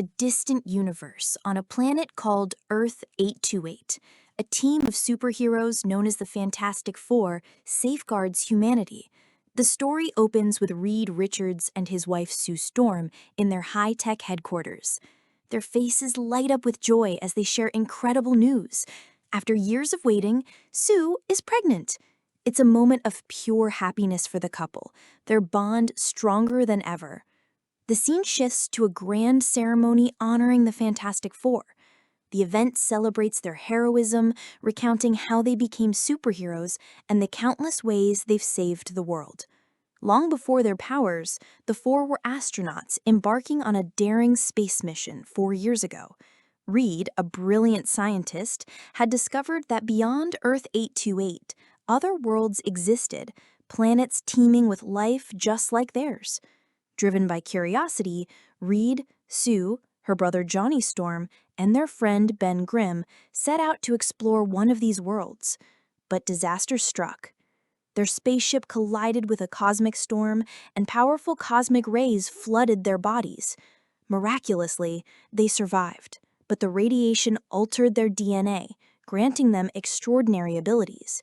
a distant universe on a planet called Earth 828. A team of superheroes known as the Fantastic Four safeguards humanity. The story opens with Reed Richards and his wife Sue Storm in their high-tech headquarters. Their faces light up with joy as they share incredible news. After years of waiting, Sue is pregnant. It's a moment of pure happiness for the couple, their bond stronger than ever. The scene shifts to a grand ceremony honoring the Fantastic Four. The event celebrates their heroism, recounting how they became superheroes and the countless ways they've saved the world. Long before their powers, the four were astronauts embarking on a daring space mission 4 years ago. Reed, a brilliant scientist, had discovered that beyond Earth 828, other worlds existed, planets teeming with life just like theirs. Driven by curiosity, Reed, Sue, her brother Johnny Storm, and their friend Ben Grimm set out to explore one of these worlds. But disaster struck. Their spaceship collided with a cosmic storm, and powerful cosmic rays flooded their bodies. Miraculously, they survived, but the radiation altered their DNA, granting them extraordinary abilities.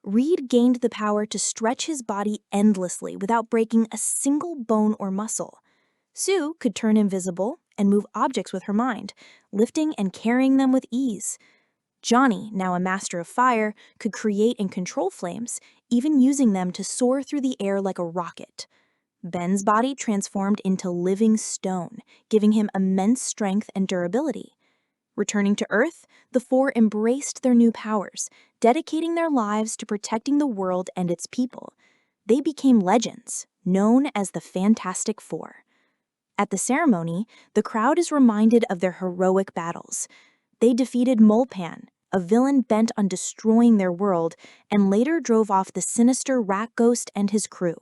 Reed gained the power to stretch his body endlessly without breaking a single bone or muscle. Sue could turn invisible and move objects with her mind, lifting and carrying them with ease. Johnny, now a master of fire, could create and control flames, even using them to soar through the air like a rocket. Ben's body transformed into living stone, giving him immense strength and durability. Returning to Earth, the four embraced their new powers, dedicating their lives to protecting the world and its people. They became legends, known as the Fantastic Four. At the ceremony, the crowd is reminded of their heroic battles. They defeated Molpan, a villain bent on destroying their world, and later drove off the sinister Rat Ghost and his crew.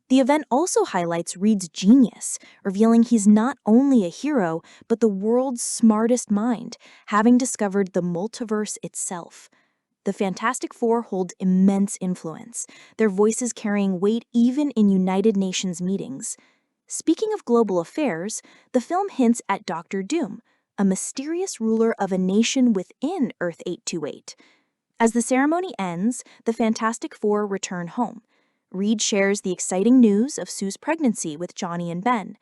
The event also highlights Reed's genius, revealing he's not only a hero, but the world's smartest mind, having discovered the multiverse itself. The Fantastic Four hold immense influence, their voices carrying weight even in United Nations meetings. Speaking of global affairs, the film hints at Dr. Doom, a mysterious ruler of a nation within Earth 828. As the ceremony ends, the Fantastic Four return home. Reed shares the exciting news of Sue's pregnancy with Johnny and Ben.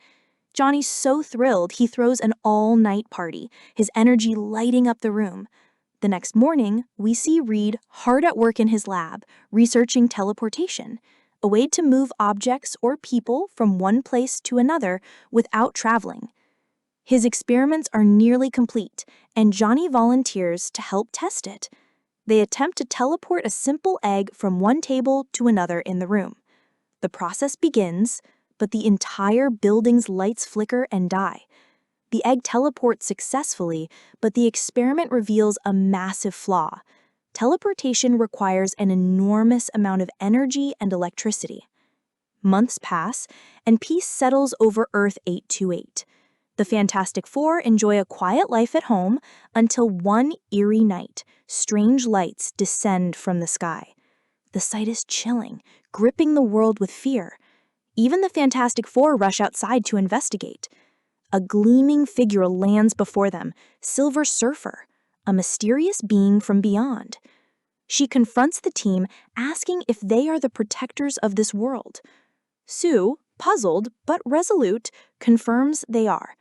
Johnny's so thrilled he throws an all-night party, his energy lighting up the room. The next morning, we see Reed hard at work in his lab, researching teleportation, a way to move objects or people from one place to another without traveling. His experiments are nearly complete, and Johnny volunteers to help test it. They attempt to teleport a simple egg from one table to another in the room. The process begins, but the entire building's lights flicker and die. The egg teleports successfully, but the experiment reveals a massive flaw. Teleportation requires an enormous amount of energy and electricity. Months pass, and peace settles over Earth 828. The Fantastic Four enjoy a quiet life at home until one eerie night, strange lights descend from the sky. The sight is chilling, gripping the world with fear. Even the Fantastic Four rush outside to investigate. A gleaming figure lands before them, Silver Surfer, a mysterious being from beyond. She confronts the team, asking if they are the protectors of this world. Sue, puzzled but resolute, confirms they are.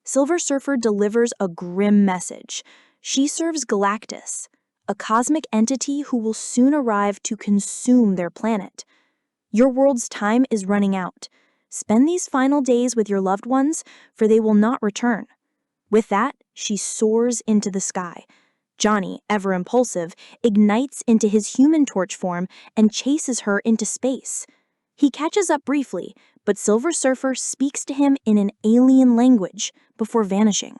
Silver Surfer delivers a grim message. She serves Galactus, a cosmic entity who will soon arrive to consume their planet. Your world's time is running out. Spend these final days with your loved ones, for they will not return. With that, she soars into the sky. Johnny, ever impulsive, ignites into his Human Torch form and chases her into space. He catches up briefly, but Silver Surfer speaks to him in an alien language before vanishing.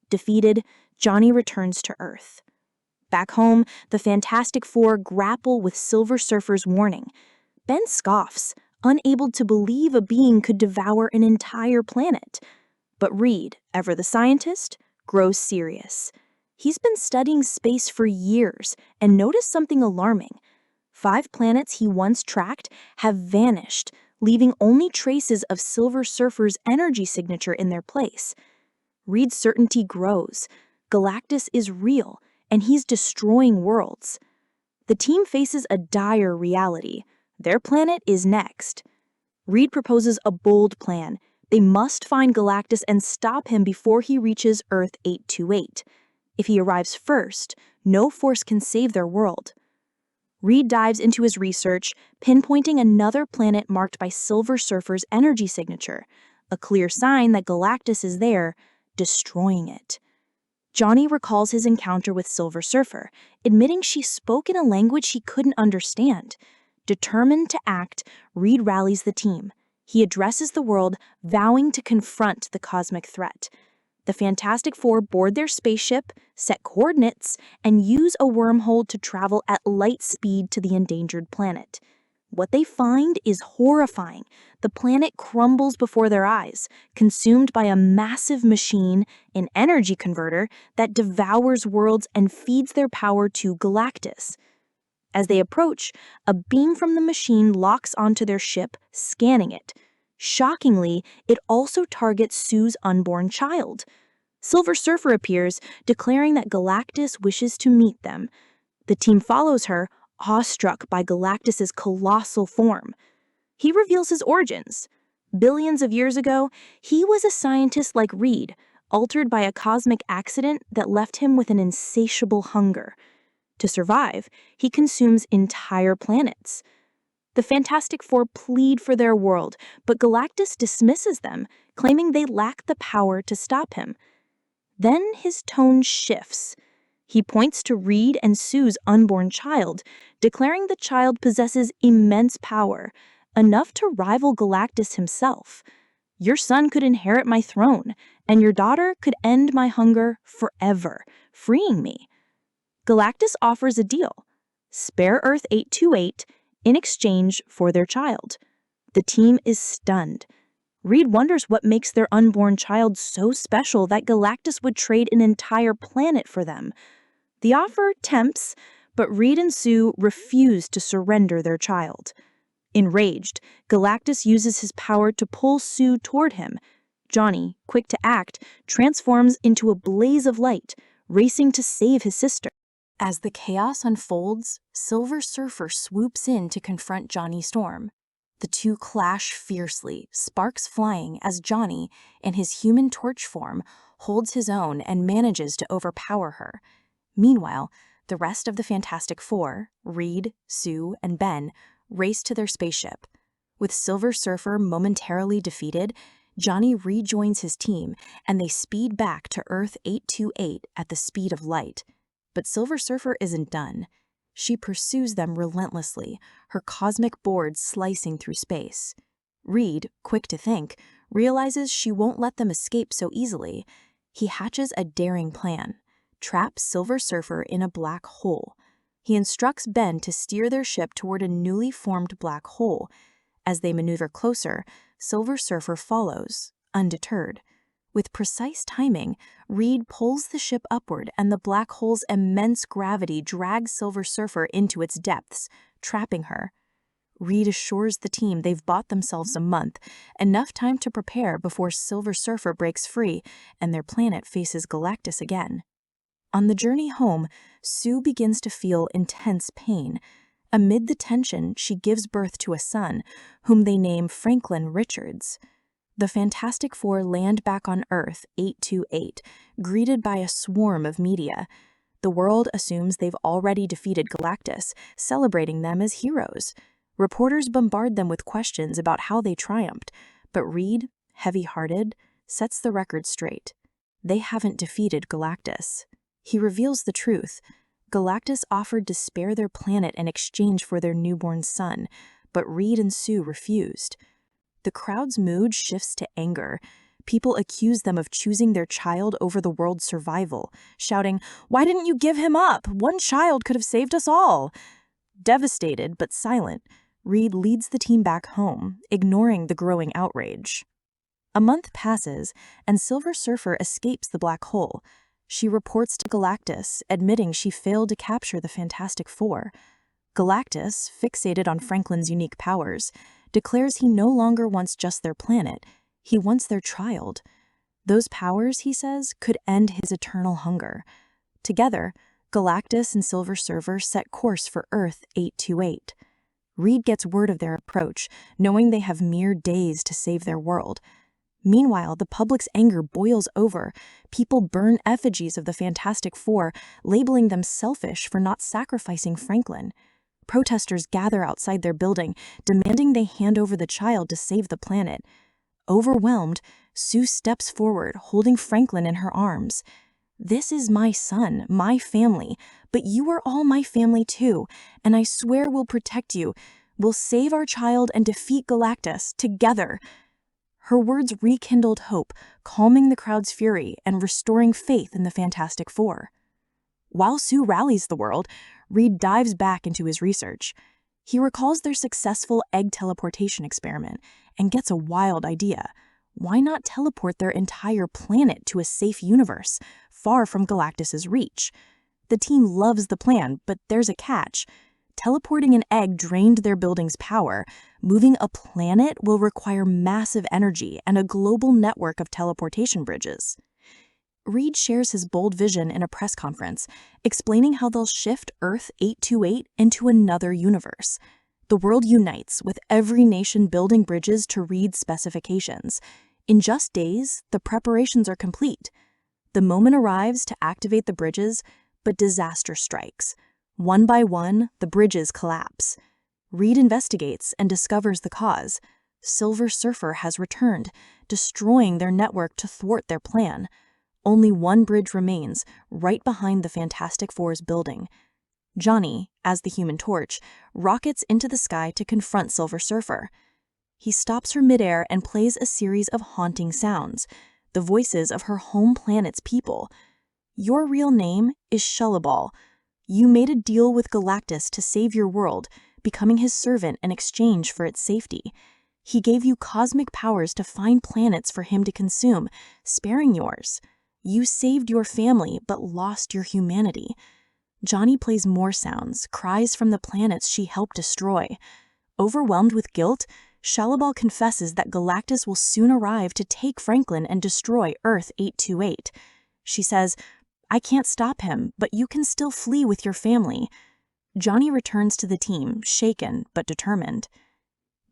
Defeated, Johnny returns to Earth. Back home, the Fantastic Four grapple with Silver Surfer's warning. Ben scoffs, unable to believe a being could devour an entire planet. But Reed, ever the scientist, grows serious. He's been studying space for years and noticed something alarming. 5 planets he once tracked have vanished, leaving only traces of Silver Surfer's energy signature in their place. Reed's certainty grows. Galactus is real, and he's destroying worlds. The team faces a dire reality. Their planet is next. Reed proposes a bold plan. They must find Galactus and stop him before he reaches Earth 828. If he arrives first, no force can save their world. Reed dives into his research, pinpointing another planet marked by Silver Surfer's energy signature, a clear sign that Galactus is there, destroying it. Johnny recalls his encounter with Silver Surfer, admitting she spoke in a language he couldn't understand. Determined to act, Reed rallies the team. He addresses the world, vowing to confront the cosmic threat. The Fantastic Four board their spaceship, set coordinates, and use a wormhole to travel at light speed to the endangered planet. What they find is horrifying. The planet crumbles before their eyes, consumed by a massive machine, an energy converter, that devours worlds and feeds their power to Galactus. As they approach, a beam from the machine locks onto their ship, scanning it. Shockingly, it also targets Sue's unborn child. Silver Surfer appears, declaring that Galactus wishes to meet them. The team follows her, awestruck by Galactus's colossal form. He reveals his origins. Billions of years ago, he was a scientist like Reed, altered by a cosmic accident that left him with an insatiable hunger. To survive, he consumes entire planets. The Fantastic Four plead for their world, but Galactus dismisses them, claiming they lack the power to stop him. Then his tone shifts. He points to Reed and Sue's unborn child, declaring the child possesses immense power, enough to rival Galactus himself. Your son could inherit my throne, and your daughter could end my hunger forever, freeing me. Galactus offers a deal. Spare Earth 828 in exchange for their child. The team is stunned. Reed wonders what makes their unborn child so special that Galactus would trade an entire planet for them. The offer tempts, but Reed and Sue refuse to surrender their child. Enraged, Galactus uses his power to pull Sue toward him. Johnny, quick to act, transforms into a blaze of light, racing to save his sister. As the chaos unfolds, Silver Surfer swoops in to confront Johnny Storm. The two clash fiercely, sparks flying as Johnny, in his Human Torch form, holds his own and manages to overpower her. Meanwhile, the rest of the Fantastic Four, Reed, Sue, and Ben, race to their spaceship. With Silver Surfer momentarily defeated, Johnny rejoins his team, and they speed back to Earth 828 at the speed of light. But Silver Surfer isn't done. She pursues them relentlessly, her cosmic board slicing through space. Reed, quick to think, realizes she won't let them escape so easily. He hatches a daring plan: trap Silver Surfer in a black hole. He instructs Ben to steer their ship toward a newly formed black hole. As they maneuver closer, Silver Surfer follows, undeterred. With precise timing, Reed pulls the ship upward, and the black hole's immense gravity drags Silver Surfer into its depths, trapping her. Reed assures the team they've bought themselves a month, enough time to prepare before Silver Surfer breaks free and their planet faces Galactus again. On the journey home, Sue begins to feel intense pain. Amid the tension, she gives birth to a son, whom they name Franklin Richards. The Fantastic Four land back on Earth 828, greeted by a swarm of media. The world assumes they've already defeated Galactus, celebrating them as heroes. Reporters bombard them with questions about how they triumphed, but Reed, heavy-hearted, sets the record straight. They haven't defeated Galactus. He reveals the truth. Galactus offered to spare their planet in exchange for their newborn son, but Reed and Sue refused. The crowd's mood shifts to anger. People accuse them of choosing their child over the world's survival, shouting, "Why didn't you give him up? One child could have saved us all." Devastated but silent, Reed leads the team back home, ignoring the growing outrage. A month passes, and Silver Surfer escapes the black hole. She reports to Galactus, admitting she failed to capture the Fantastic Four. Galactus, fixated on Franklin's unique powers, declares he no longer wants just their planet, he wants their child. Those powers, he says, could end his eternal hunger. Together, Galactus and Silver Surfer set course for Earth 828. Reed gets word of their approach, knowing they have mere days to save their world. Meanwhile, the public's anger boils over. People burn effigies of the Fantastic Four, labeling them selfish for not sacrificing Franklin. Protesters gather outside their building, demanding they hand over the child to save the planet. Overwhelmed, Sue steps forward, holding Franklin in her arms. "This is my son, my family, but you are all my family too, and I swear we'll protect you. We'll save our child and defeat Galactus, together." Her words rekindled hope, calming the crowd's fury and restoring faith in the Fantastic Four. While Sue rallies the world, Reed dives back into his research. He recalls their successful egg teleportation experiment and gets a wild idea. Why not teleport their entire planet to a safe universe, far from Galactus's reach? The team loves the plan, but there's a catch. Teleporting an egg drained their building's power. Moving a planet will require massive energy and a global network of teleportation bridges. Reed shares his bold vision in a press conference, explaining how they'll shift Earth 828 into another universe. The world unites, with every nation building bridges to Reed's specifications. In just days, the preparations are complete. The moment arrives to activate the bridges, but disaster strikes. One by one, the bridges collapse. Reed investigates and discovers the cause. Silver Surfer has returned, destroying their network to thwart their plan. Only one bridge remains, right behind the Fantastic Four's building. Johnny, as the Human Torch, rockets into the sky to confront Silver Surfer. He stops her midair and plays a series of haunting sounds, the voices of her home planet's people. "Your real name is Shullaball. You made a deal with Galactus to save your world, becoming his servant in exchange for its safety. He gave you cosmic powers to find planets for him to consume, sparing yours. You saved your family, but lost your humanity." Johnny plays more sounds, cries from the planets she helped destroy. Overwhelmed with guilt, Shalabal confesses that Galactus will soon arrive to take Franklin and destroy Earth 828. She says, "I can't stop him, but you can still flee with your family." Johnny returns to the team, shaken but determined.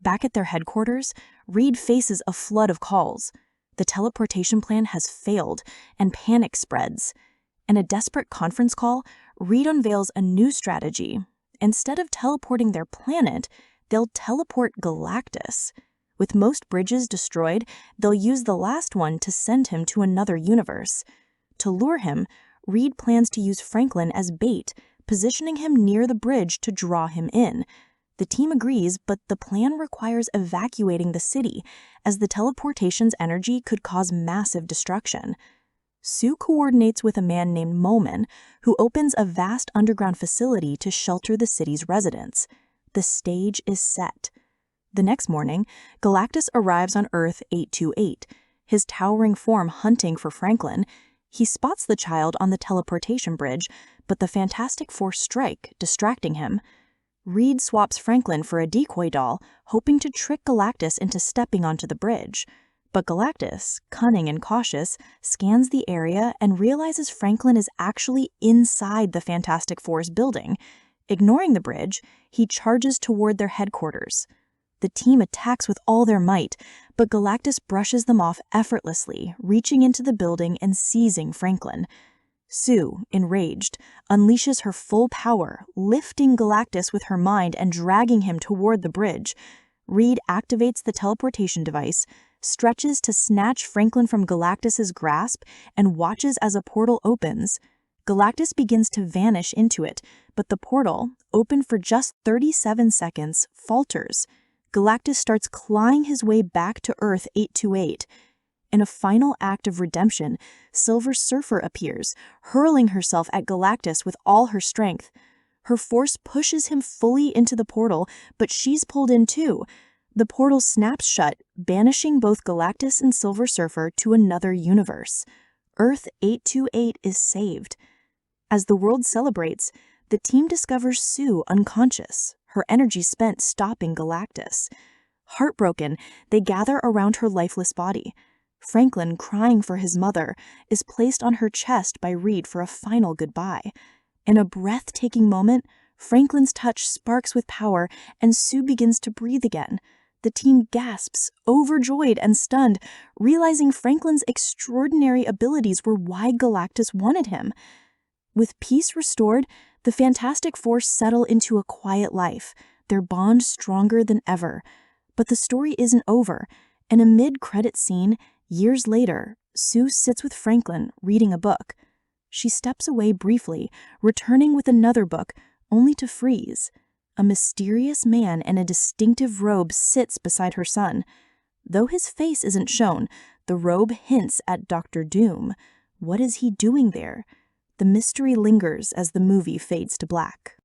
Back at their headquarters, Reed faces a flood of calls. The teleportation plan has failed, and panic spreads. In a desperate conference call, Reed unveils a new strategy. Instead of teleporting their planet, they'll teleport Galactus. With most bridges destroyed, they'll use the last one to send him to another universe. To lure him, Reed plans to use Franklin as bait, positioning him near the bridge to draw him in. The team agrees, but the plan requires evacuating the city, as the teleportation's energy could cause massive destruction. Sue coordinates with a man named Moman, who opens a vast underground facility to shelter the city's residents. The stage is set. The next morning, Galactus arrives on Earth 828, his towering form hunting for Franklin. He spots the child on the teleportation bridge, but the Fantastic Four strike, distracting him. Reed swaps Franklin for a decoy doll, hoping to trick Galactus into stepping onto the bridge. But Galactus, cunning and cautious, scans the area and realizes Franklin is actually inside the Fantastic Four's building. Ignoring the bridge, he charges toward their headquarters. The team attacks with all their might, but Galactus brushes them off effortlessly, reaching into the building and seizing Franklin. Sue, enraged, unleashes her full power, lifting Galactus with her mind and dragging him toward the bridge. Reed activates the teleportation device, stretches to snatch Franklin from Galactus's grasp, and watches as a portal opens. Galactus begins to vanish into it, but the portal, open for just 37 seconds, falters. Galactus starts clawing his way back to Earth 828. In a final act of redemption, Silver Surfer appears, hurling herself at Galactus with all her strength. Her force pushes him fully into the portal, but she's pulled in too. The portal snaps shut, banishing both Galactus and Silver Surfer to another universe. Earth 828 is saved. As the world celebrates, the team discovers Sue unconscious, her energy spent stopping Galactus. Heartbroken, they gather around her lifeless body. Franklin, crying for his mother, is placed on her chest by Reed for a final goodbye. In a breathtaking moment, Franklin's touch sparks with power, and Sue begins to breathe again. The team gasps, overjoyed and stunned, realizing Franklin's extraordinary abilities were why Galactus wanted him. With peace restored, the Fantastic Four settle into a quiet life, their bond stronger than ever. But the story isn't over. In a mid-credit scene, years later, Sue sits with Franklin, reading a book. She steps away briefly, returning with another book, only to freeze. A mysterious man in a distinctive robe sits beside her son. Though his face isn't shown, the robe hints at Dr. Doom. What is he doing there? The mystery lingers as the movie fades to black.